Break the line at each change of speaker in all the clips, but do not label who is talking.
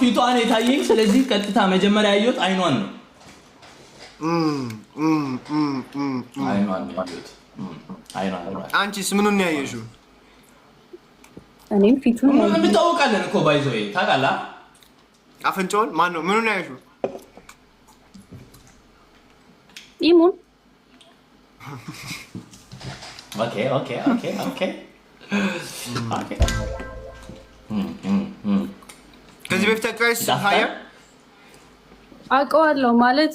ፊቷን የታየኝ ስለዚህ ቀጥታ መጀመሪያ ያየሁት አይኗን ነው አይኗን ያየሁት አይኗን
አንቺስ ምኑን ያየሽው
እኔም ፊቱን
ምን ታውቃለህ እኮ ባይዞይ ታውቃለህ
አፍንጫውን ማን ነው ምኑን ያየሽው
ኢሙን
ኦኬ
ከዚህ በፊት አቀይስ ሃያ
አውቀዋለሁ ማለት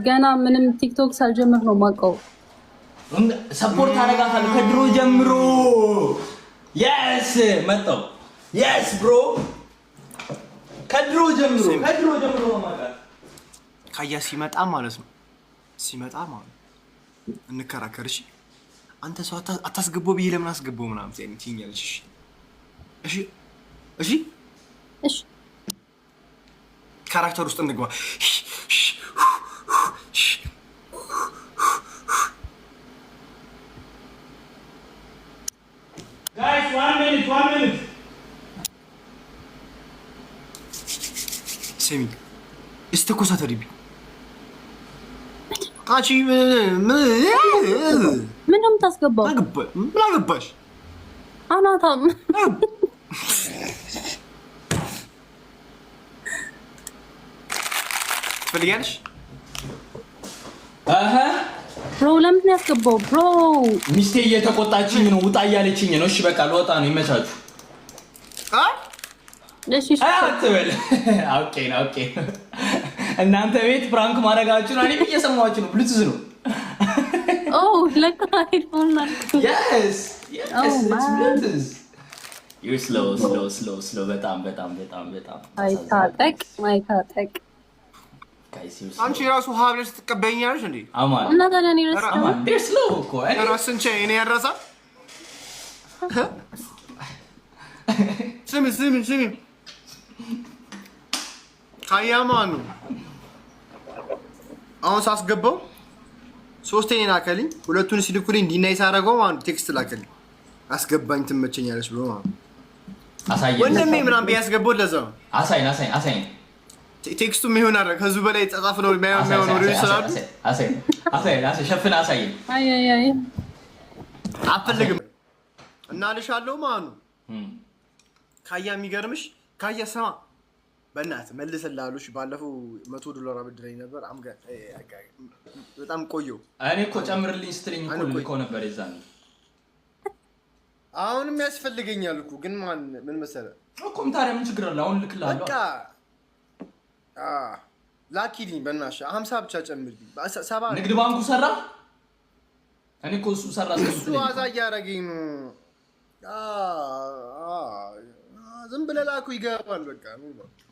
ገና ምንም ቲክቶክ ሳልጀምር ነው ማውቀው
ሰፖርት አደርጋታለሁ ከድሮ ጀምሮ yes መጣው yes bro ከድሮ ጀምሮ ነው ማለት
ካያ ሲመጣ ማለት ነው እንከራከር እሺ አንተ ሰው አታስገባው ብዬ ለምን አስገባው ምናምን ትይኛለሽ እሺ ካራክተር ውስጥ እንግባ
guys 1 minute
سمي استكوسات ريبي قاچي
ምንም ታስገባው
ምን አገባሽ
አናታም
ትፈልጊያለሽ
ብሮ ለምን ያስገባው ብሮ
ሚስቴ እየተቆጣችኝ ነው ውጣ እያለችኝ ነው እሺ በቃ ልወጣ ነው ይመቻችሁ
እሺ
አትበል ኦኬ እናንተ ቤት ፍራንክ ማድረጋችሁ ነው እኔም እየሰማችሁ ነው ብሉቱዝ ነው
ለካ ሄድፎን ነው
yes it's bluetooth you're slow በጣም
አይታጠቅ
አንቺ ራሱ ሀብለሽ ትቀበኛለሽ እንዴ
አማን
እና ታዲያ እኔ ረስ
አማን they're slow እኮ
ራስን ቼ እኔ ያረሳ ስሚ ካያማኑ አሁን ሳስገባው ሶስቴን ላከልኝ ሁለቱን ሲልኩልኝ እንዲናይ ሳረገው አንዱ ቴክስት ላከልኝ አስገባኝ ትመቸኛለሽ ብሎ ማለት
አሳየኝ
ወንድሜ ምናምን ቢያስገባው ለዛው
አሳየኝ
ቴክስቱም ይሆን አረ ከዙ በላይ ተጻፈ ነው የሚያየው ነው ይሰራል
አሳየኝ ሸፍና አሳየኝ
አይ
አፈልግም እና ልሻለው ማኑ ካያ የሚገርምሽ ካያ ሰማ በእናትህ መልሰላሉሽ ባለፈው $100 አበድረኝ ነበር በጣም ቆየው
እኔ እኮ ጨምርልኝ ስትለኝ እኮ ልኮ ነበር የዛኔ
አሁንም ያስፈልገኛል እኮ ግን ምን መሰለህ
እኮም ታዲያ ምን ችግር አለ አሁን ልክልሃለሁ
በቃ ላኪልኝ በእናትሽ 50 ብቻ ጨምርልኝ 70
ንግድ ባንኩ ሰራ እኔ እኮ እሱ ሰራ
እሱ አዛ እያደረገኝ ነው ዝም ብለህ ላኩ ይገባል በቃ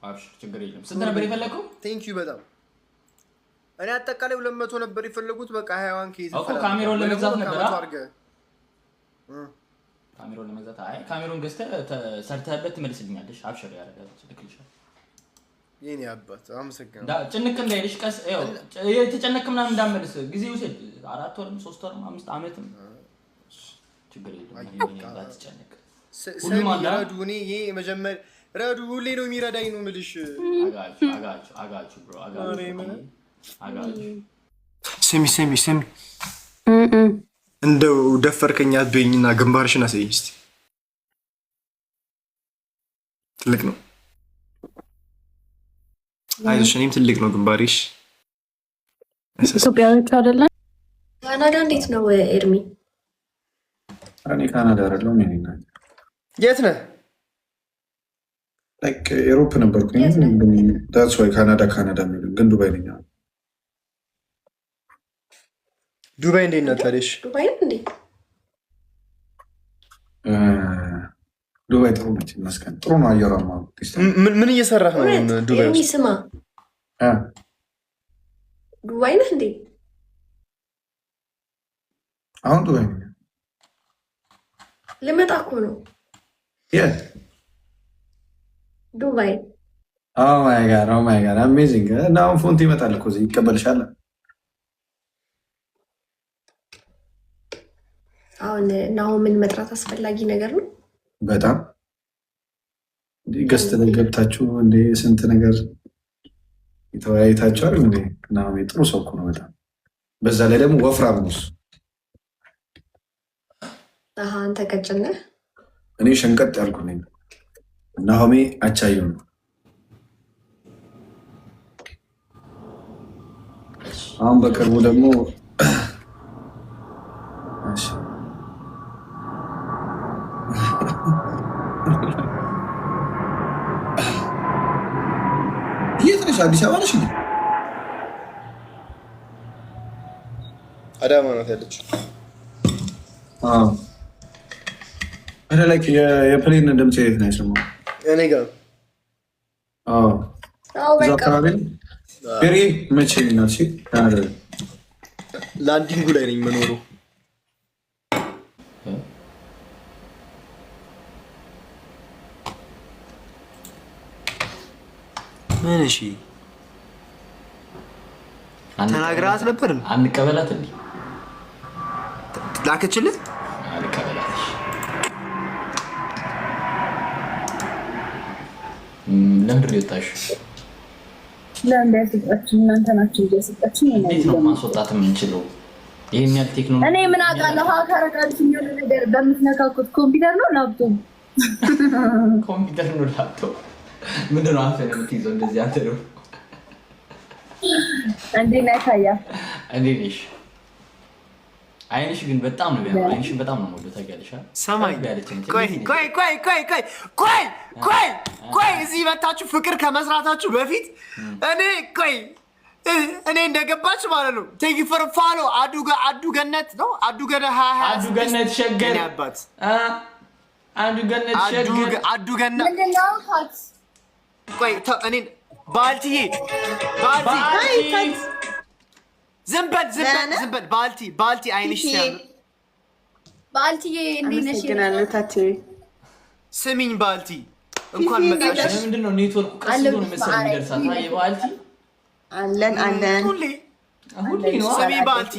አብሽር ችግር የለም ስንት ነበር የፈለከው
ቴንክ ዩ በጣም እኔ አጠቃላይ 200 ነበር የፈለጉት በቃ 21 ኬዝ
እኮ ካሜራውን ለመግዛት ነበር ካሜራውን ለመግዛት ካሜራውን ገዝተህ ሰርተህበት ትመልስልኛለሽ አብሽር ያረጋል ልክልሻል
የኔ አባት አመሰግናለሁ
ጭንቅ እንዳይልሽ ቀስ የተጨነቅ ምናምን እንዳመልስ ጊዜ ውሰድ 4 ወርም 3 ወርም 5 ዓመትም ችግር የለም ባትጨነቅ ሁሉም
ረዱ እኔ ይሄ መጀመሪያ ረዱ ሁሌ ነው የሚረዳኝ ነው የምልሽ
አጋቹ ብሮ አጋቹ
ስሚ እንደው ደፈርከኝ አትበይኝና ግንባርሽን አሳይኝ እስቲ ትልቅ ነው አይዞሽ እኔም ትልቅ ነው ግንባርሽ
ኢትዮጵያዊት አይደለም
ካናዳ እንዴት ነው ኤርሚ
እኔ ካናዳ አይደለም እኔና
የት ነህ
ላይክ ኤሮፕ ነበርኩኝ that's why ካናዳ የሚሉኝ ግን ዱባይ ነኝ
ዱባይ እንዴት ነው ታዲያሽ
ዱባይ እንዴ
ዱባይ ጥሩ ነች መስከን ጥሩ ነው አየሯማ
ምን እየሰራህ ነው ዱባይ
ውስጥ ስማ ዱባይ ነህ እንዴ
አሁን ዱባይ ነኝ
ልመጣ እኮ ነው
የት
ዱባይ
oh my god amazing now ፎንቲ ይመጣል እኮ እዚህ ይቀበልሻል
አሁን ምን መጥራት አስፈላጊ ነገር ነው
በጣም ገስት ላይ ገብታችሁ እንደ ስንት ነገር የተወያይታችኋል እንዴ? ናሆሜ ጥሩ ሰው እኮ ነው በጣም። በዛ ላይ ደግሞ ወፍራም ነው።
አንተ ቀጭን ነህ፣
እኔ ሸንቀጥ ያልኩ ነኝ። ናሆሜ አቻየው ነው። አሁን በቅርቡ ደግሞ የት ነሽ? አዲስ አበባ ነሽ?
አዳማ ናት ያለችው።
የፕሌን ድምፅ የት ነው የሰማው?
እኔ ጋር
እዛ አካባቢ ፔሪ መቼ ናት?
ላንዲንጉ ላይ ነኝ መኖሩ። ምን እሺ ተናግራት ነበር።
አንቀበላት እንዴ?
ላከችልህ?
አንቀበላት። ለምንድን ነው የወጣሽው?
ለምን ያስጣችሁ? እናንተ ናችሁ እያስጣችሁ።
እንዴት ነው ማስወጣት የምንችለው? ይሄን ያህል ቴክኖሎጂ
እኔ ምን አውቃለሁ? ሀካረጋችሁ የሆነ ነገር በምትነካኩት ኮምፒውተር ነው ላፕቶፕ?
ኮምፒውተር ነው ላፕቶፕ? ምንድን ነው አፈን የምትይዘው እንደዚህ? አንተ ነው
እንዴ? ናታያ
እንዴ ነሽ? አይንሽ ግን በጣም ነው የሚያምረው። አይንሽን በጣም ነው የምወደው። ታውቂያለሽ?
ሰማይ ቆይ እዚህ መታችሁ ፍቅር ከመስራታችሁ በፊት እኔ እንደገባች ማለት ነው። ቴክ ፎር ፋሎ አዱ ገነት ነው አዱ
ገነት ሸገር
አባት
አዱ ገነት ሸገር
አዱ ገነት
ምንድነው?
ቆይ እኔ ባልቲ ዝም በል ባልቲ አይንሽ ሲያምር
ባልቲዬ እንዴት ነሽ?
ስሚኝ ባልቲ እንኳን መጣሽ።
ምንድን ነው ኔትወርኩ ቀስ ብሎ ነው መሰለኝ የሚደርሳት። አይ ባልቲ
አለን
ሁሌ ነው።
ስሚኝ ባልቲ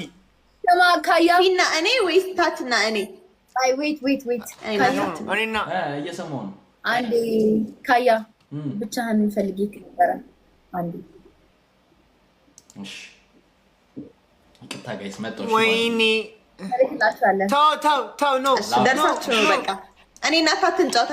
ካያና
እኔ ወይስ ታትና እኔ?
አይ ዌት
እኔና
እየሰማሁ ነው።
አንዴ ካያ ብቻህን ፈልጌ ነበረ። አንዴ
እሺ ይቅርታ ጋይስ መጣሁ።
ወይኔ
ታሪክላችኋለን።
ተው ነው
ደርሳችሁ ነው በቃ። እኔ እና ታትን ጫወታ